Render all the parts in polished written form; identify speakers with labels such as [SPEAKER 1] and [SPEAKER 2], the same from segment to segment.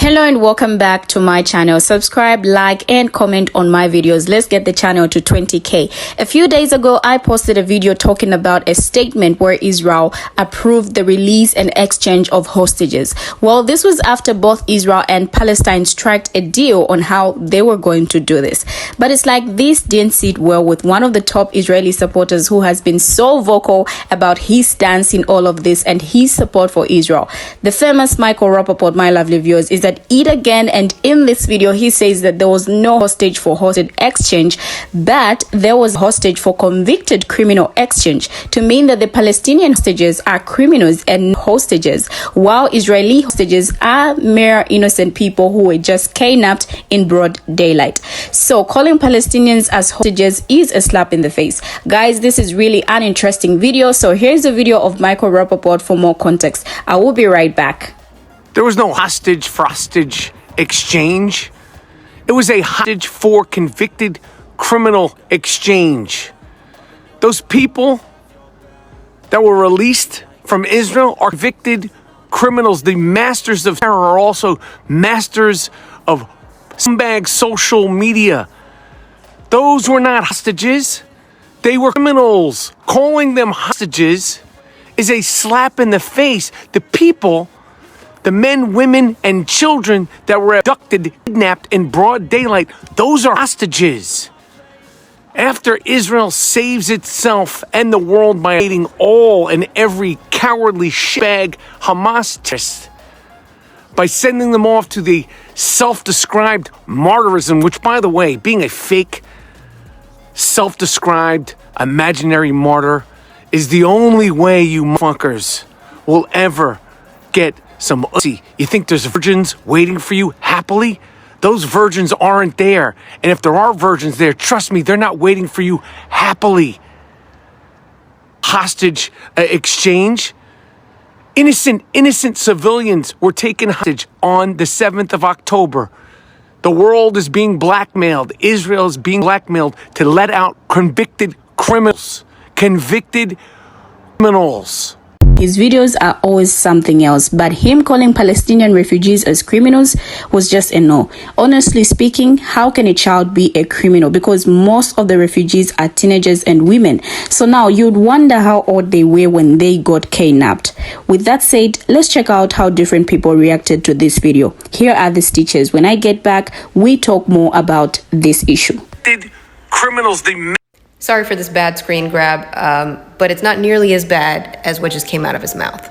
[SPEAKER 1] Hello and welcome back to my channel. Subscribe, like and comment on my videos. Let's get the channel to 20k. A few days ago I posted a video talking about a statement where Israel approved the release and exchange of hostages. Well, this was after both Israel and Palestine struck a deal on how they were going to do this. But it's like this didn't sit well with one of the top Israeli supporters who has been so vocal about his stance in all of this and his support for Israel. The famous Michael Rappaport, my lovely viewers, is that yet again, and in this video he says that there was no hostage for hostage exchange, but there was hostage for convicted criminal exchange, to mean that the Palestinian hostages are criminals and hostages, while Israeli hostages are mere innocent people who were just kidnapped in broad daylight. So calling Palestinians as hostages is a slap in the face. Guys, this is really an interesting video, so here's a video of Michael Rappaport for more context. I will be right back.
[SPEAKER 2] There was no hostage for hostage exchange. It was a hostage for convicted criminal exchange. Those people that were released from Israel are convicted criminals. The masters of terror are also masters of scumbag social media. Those were not hostages. They were criminals. Calling them hostages is a slap in the face. The people, the men, women, and children that were abducted, kidnapped in broad daylight, those are hostages. After Israel saves itself and the world by hating all and every cowardly shitbag Hamas terrorist, by sending them off to the self-described martyrism, which, by the way, being a fake, self-described, imaginary martyr is the only way you motherfuckers will ever get some pussy. You think there's virgins waiting for you happily? Those virgins aren't there. And if there are virgins there, trust me, they're not waiting for you happily. Hostage exchange. Innocent civilians were taken hostage on the 7th of October. The world is being blackmailed. Israel is being blackmailed to let out convicted criminals. Convicted criminals.
[SPEAKER 1] His videos are always something else, but him calling Palestinian refugees as criminals was just a no. Honestly speaking, how can a child be a criminal? Because most of the refugees are teenagers and women. So now you'd wonder how old they were when they got kidnapped. With that said, let's check out how different people reacted to this video. Here are the stitches. When I get back, we talk more about this issue.
[SPEAKER 2] Did criminals,
[SPEAKER 3] Sorry for this bad screen grab, but it's not nearly as bad as what just came out of his mouth.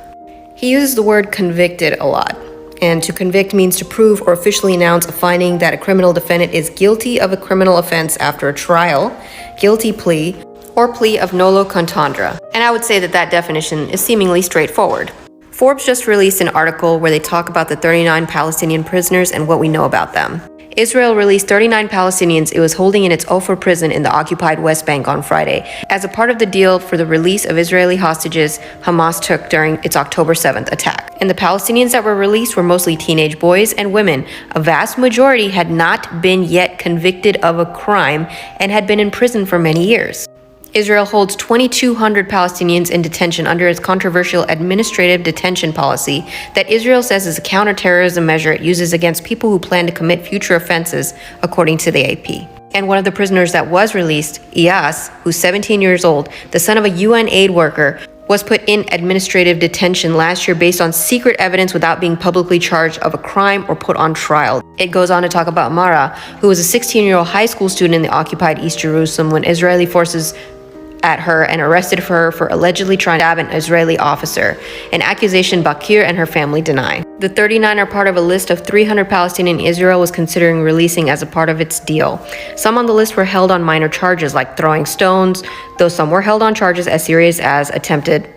[SPEAKER 3] He uses the word convicted a lot, and to convict means to prove or officially announce a finding that a criminal defendant is guilty of a criminal offense after a trial, guilty plea, or plea of nolo contendere. And I would say that that definition is seemingly straightforward. Forbes just released an article where they talk about the 39 Palestinian prisoners and what we know about them. Israel released 39 Palestinians it was holding in its Ofra prison in the occupied West Bank on Friday, as a part of the deal for the release of Israeli hostages Hamas took during its October 7th attack. And the Palestinians that were released were mostly teenage boys and women. A vast majority had not been yet convicted of a crime and had been in prison for many years. Israel holds 2,200 Palestinians in detention under its controversial administrative detention policy that Israel says is a counterterrorism measure it uses against people who plan to commit future offenses, according to the AP. And one of the prisoners that was released, Iyas, who's 17 years old, the son of a UN aid worker, was put in administrative detention last year based on secret evidence without being publicly charged of a crime or put on trial. It goes on to talk about Mara, who was a 16-year-old high school student in the occupied East Jerusalem when Israeli forces at her and arrested her for allegedly trying to stab an Israeli officer, an accusation Bakir and her family deny. The 39 are part of a list of 300 Palestinian Israel was considering releasing as a part of its deal. Some on the list were held on minor charges like throwing stones, though some were held on charges as serious as attempted.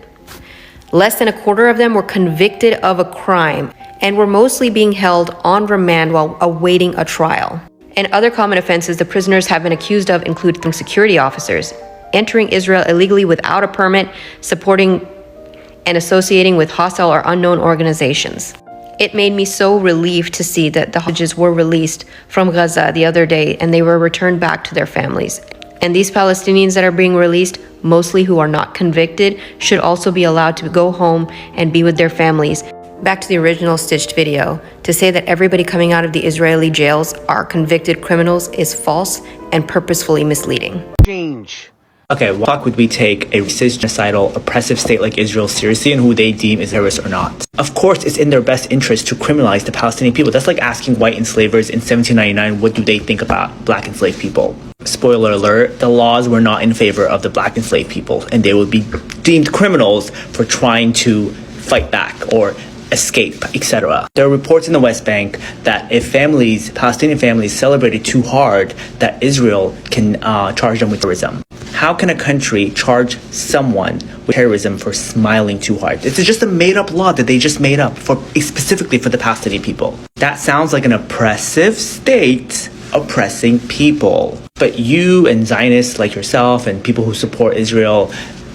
[SPEAKER 3] Less than a quarter of them were convicted of a crime and were mostly being held on remand while awaiting a trial. And other common offenses the prisoners have been accused of include security officers, entering Israel illegally without a permit, supporting and associating with hostile or unknown organizations. It made me so relieved to see that the hostages were released from Gaza the other day and they were returned back to their families. And these Palestinians that are being released, mostly who are not convicted, should also be allowed to go home and be with their families Back to the original stitched video, to say that everybody coming out of the Israeli jails are convicted criminals is false and purposefully misleading.
[SPEAKER 2] Change.
[SPEAKER 4] Okay, why would we take a racist, genocidal, oppressive state like Israel seriously and who they deem is terrorists or not? Of course, it's in their best interest to criminalize the Palestinian people. That's like asking white enslavers in 1799 what do they think about black enslaved people. Spoiler alert, the laws were not in favor of the black enslaved people, and they would be deemed criminals for trying to fight back or escape, etc. There are reports in the West Bank that if Palestinian families celebrated too hard, that Israel can charge them with terrorism. How can a country charge someone with terrorism for smiling too hard? It's just a made-up law that they just made up specifically for the Palestinian people. That sounds like an oppressive state oppressing people. But you and Zionists like yourself and people who support Israel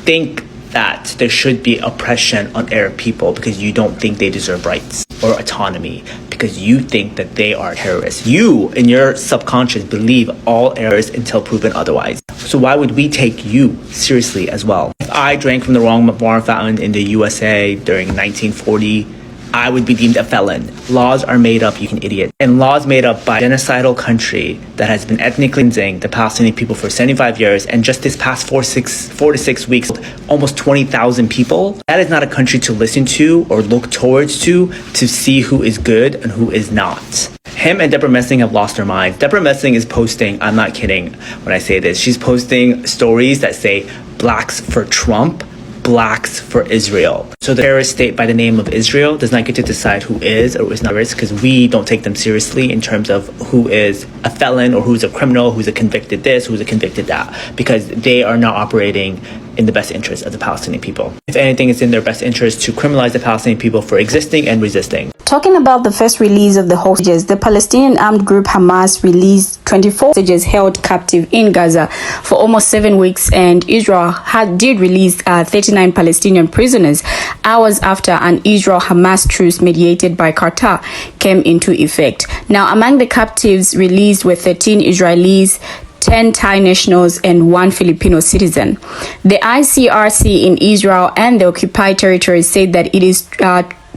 [SPEAKER 4] think that there should be oppression on Arab people because you don't think they deserve rights or autonomy, because you think that they are terrorists. You, in your subconscious, believe all Arabs until proven otherwise. So why would we take you seriously as well? If I drank from the wrong water fountain in the USA during 1940, I would be deemed a felon. Laws are made up, you idiot. And laws made up by a genocidal country that has been ethnically cleansing the Palestinian people for 75 years, and just this past 4 to 6 weeks, almost 20,000 people. That is not a country to listen to or look towards to see who is good and who is not. Him and Deborah Messing have lost their minds. Deborah Messing is posting, I'm not kidding when I say this, she's posting stories that say blacks for Trump, blacks for Israel. So the terrorist state by the name of Israel does not get to decide who is or is not terrorist, because we don't take them seriously in terms of who is a felon or who's a criminal, who's a convicted this, who's a convicted that, because they are not operating in the best interest of the Palestinian people. If anything, it's in their best interest to criminalize the Palestinian people for existing and resisting.
[SPEAKER 1] Talking about the first release of the hostages, the Palestinian armed group Hamas released 24 hostages held captive in Gaza for almost 7 weeks, and Israel did release 39 Palestinian prisoners hours after an Israel-Hamas truce mediated by Qatar came into effect. Now, among the captives released were 13 Israelis, 10 Thai nationals, and 1 Filipino citizen. The ICRC in Israel and the occupied territories said that it is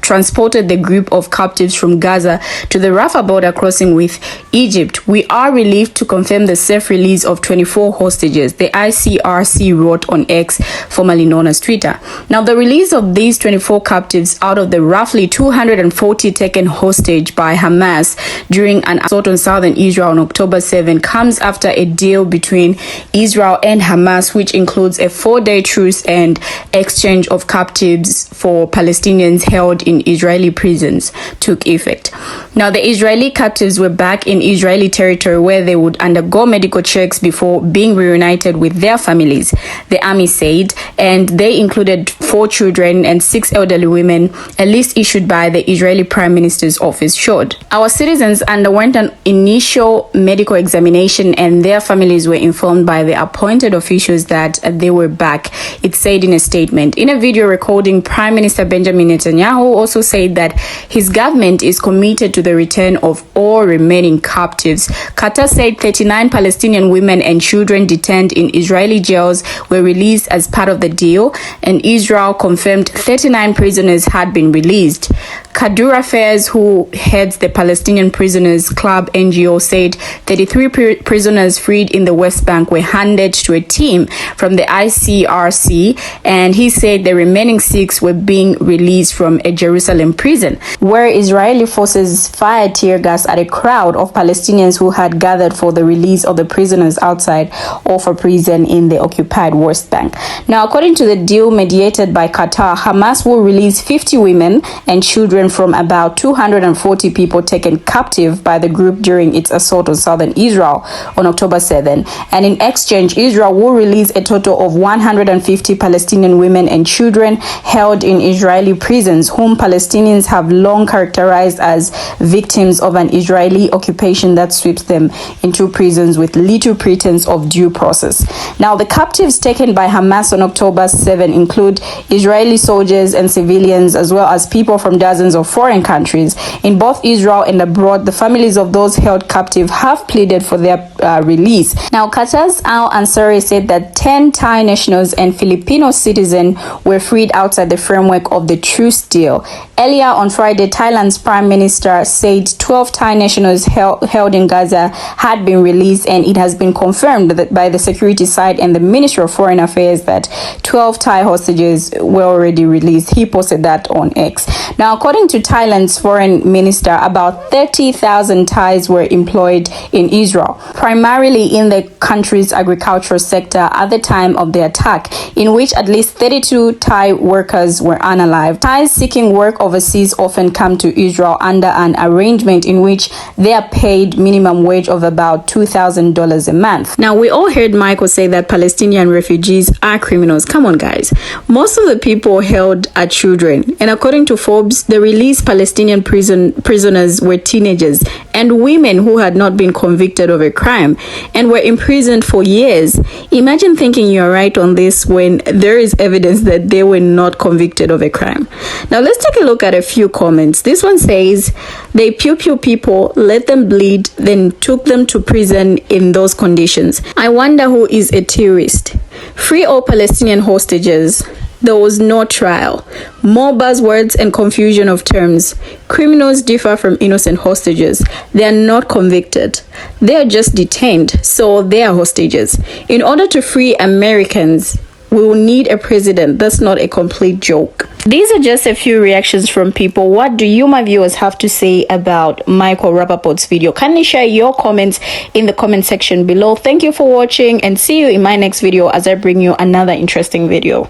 [SPEAKER 1] transported the group of captives from Gaza to the Rafah border crossing with Egypt. We are relieved to confirm the safe release of 24 hostages, the ICRC wrote on X, formerly known as Twitter. Now, the release of these 24 captives out of the roughly 240 taken hostage by Hamas during an assault on southern Israel on October 7 comes after a deal between Israel and Hamas, which includes a 4-day truce and exchange of captives for Palestinians held in Israeli prisons, took effect. Now, the Israeli captives were back in Israeli territory where they would undergo medical checks before being reunited with their families, the army said, and they included 4 children and 6 elderly women, a list issued by the Israeli Prime Minister's office showed. Our citizens underwent an initial medical examination and their families were informed by the appointed officials that they were back, it said in a statement. In a video recording, Prime Minister Benjamin Netanyahu also said that his government is committed to the return of all remaining captives. Qatar said 39 Palestinian women and children detained in Israeli jails were released as part of the deal, and Israel confirmed 39 prisoners had been released. Kadur Affairs, who heads the Palestinian Prisoners Club NGO, said 33 prisoners freed in the West Bank were handed to a team from the ICRC, and he said the remaining 6 were being released from a Jerusalem prison, where Israeli forces fired tear gas at a crowd of Palestinians who had gathered for the release of the prisoners outside of a prison in the occupied West Bank. Now, according to the deal mediated by Qatar, Hamas will release 50 women and children from about 240 people taken captive by the group during its assault on southern Israel on October 7. And in exchange, Israel will release a total of 150 Palestinian women and children held in Israeli prisons, whom Palestinians have long characterized as victims of an Israeli occupation that sweeps them into prisons with little pretense of due process. Now, the captives taken by Hamas on October 7 include Israeli soldiers and civilians, as well as people from dozens of foreign countries. In both Israel and abroad, the families of those held captive have pleaded for their release. Now, Qatar's Al Ansari said that 10 Thai nationals and Filipino citizens were freed outside the framework of the truce deal. Earlier on Friday, Thailand's Prime Minister said 12 Thai nationals held in Gaza had been released, and it has been confirmed that by the security side and the Ministry of Foreign Affairs that 12 Thai hostages were already released. He posted that on X. Now, according to Thailand's foreign minister, about 30,000 Thais were employed in Israel, primarily in the country's agricultural sector at the time of the attack, in which at least 32 Thai workers were unalived. Thais seeking work overseas often come to Israel under an arrangement in which they are paid minimum wage of about $2,000 a month. Now, we all heard Michael say that Palestinian refugees are criminals. Come on, guys. Most of the people held are children, and according to Forbes, the released Palestinian prisoners were teenagers and women who had not been convicted of a crime and were imprisoned for years. Imagine thinking you're right on this when there is evidence that they were not convicted of a crime. Now, let's take a look at a few comments. This one says, they pew people, let them bleed, then took them to prison in those conditions. I wonder who is a terrorist. Free all Palestinian hostages. There was no trial. More buzzwords and confusion of terms. Criminals differ from innocent hostages. They are not convicted. They are just detained, so they are hostages. In order to free Americans, we will need a president. That's not a complete joke. These are just a few reactions from people. What do you, my viewers, have to say about Michael Rappaport's video? Kindly share your comments in the comment section below. Thank you for watching, and see you in my next video as I bring you another interesting video.